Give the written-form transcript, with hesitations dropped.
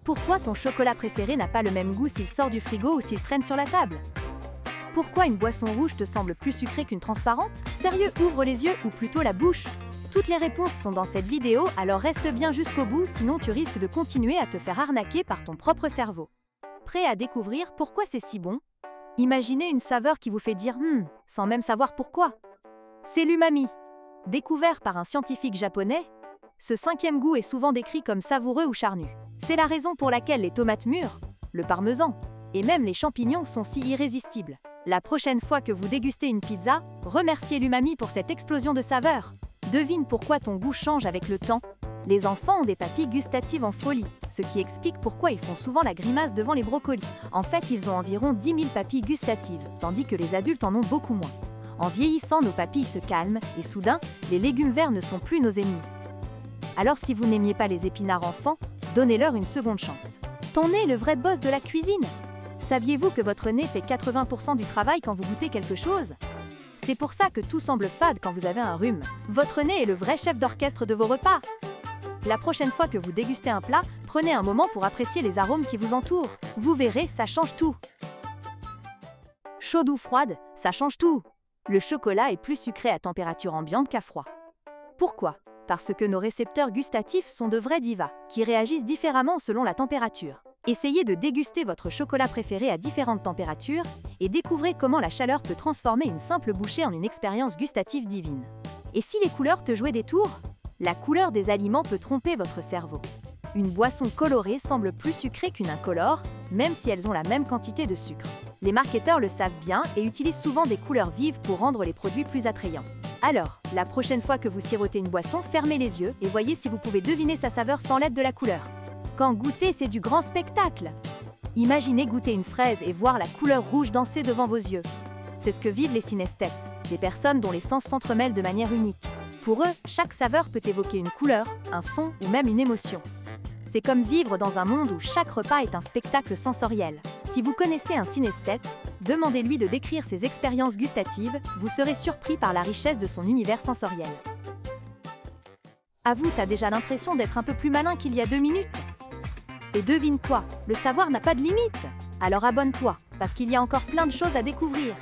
Pourquoi ton chocolat préféré n'a pas le même goût s'il sort du frigo ou s'il traîne sur la table? Pourquoi une boisson rouge te semble plus sucrée qu'une transparente? Sérieux, ouvre les yeux ou plutôt la bouche. Toutes les réponses sont dans cette vidéo, alors reste bien jusqu'au bout, sinon tu risques de continuer à te faire arnaquer par ton propre cerveau. Prêt à découvrir pourquoi c'est si bon? Imaginez une saveur qui vous fait dire « sans même savoir pourquoi. C'est l'umami. Découvert par un scientifique japonais, ce cinquième goût est souvent décrit comme savoureux ou charnu. C'est la raison pour laquelle les tomates mûres, le parmesan et même les champignons sont si irrésistibles. La prochaine fois que vous dégustez une pizza, remerciez l'umami pour cette explosion de saveurs. Devine pourquoi ton goût change avec le temps. Les enfants ont des papilles gustatives en folie, ce qui explique pourquoi ils font souvent la grimace devant les brocolis. En fait, ils ont environ 10 000 papilles gustatives, tandis que les adultes en ont beaucoup moins. En vieillissant, nos papilles se calment et soudain, les légumes verts ne sont plus nos ennemis. Alors si vous n'aimiez pas les épinards enfants, donnez-leur une seconde chance. Ton nez est le vrai boss de la cuisine. Saviez-vous que votre nez fait 80% du travail quand vous goûtez quelque chose? C'est pour ça que tout semble fade quand vous avez un rhume. Votre nez est le vrai chef d'orchestre de vos repas. La prochaine fois que vous dégustez un plat, prenez un moment pour apprécier les arômes qui vous entourent. Vous verrez, ça change tout. Chaude ou froide, ça change tout. Le chocolat est plus sucré à température ambiante qu'à froid. Pourquoi? Parce que nos récepteurs gustatifs sont de vrais divas, qui réagissent différemment selon la température. Essayez de déguster votre chocolat préféré à différentes températures et découvrez comment la chaleur peut transformer une simple bouchée en une expérience gustative divine. Et si les couleurs te jouaient des tours? La couleur des aliments peut tromper votre cerveau. Une boisson colorée semble plus sucrée qu'une incolore, même si elles ont la même quantité de sucre. Les marketeurs le savent bien et utilisent souvent des couleurs vives pour rendre les produits plus attrayants. Alors, la prochaine fois que vous sirotez une boisson, fermez les yeux et voyez si vous pouvez deviner sa saveur sans l'aide de la couleur. Quand goûter, c'est du grand spectacle. Imaginez goûter une fraise et voir la couleur rouge danser devant vos yeux. C'est ce que vivent les synesthètes, des personnes dont les sens s'entremêlent de manière unique. Pour eux, chaque saveur peut évoquer une couleur, un son ou même une émotion. C'est comme vivre dans un monde où chaque repas est un spectacle sensoriel. Si vous connaissez un synesthète, demandez-lui de décrire ses expériences gustatives, vous serez surpris par la richesse de son univers sensoriel. Avoue, t'as déjà l'impression d'être un peu plus malin qu'il y a 2 minutes? Et devine quoi? Le savoir n'a pas de limite! Alors abonne-toi, parce qu'il y a encore plein de choses à découvrir.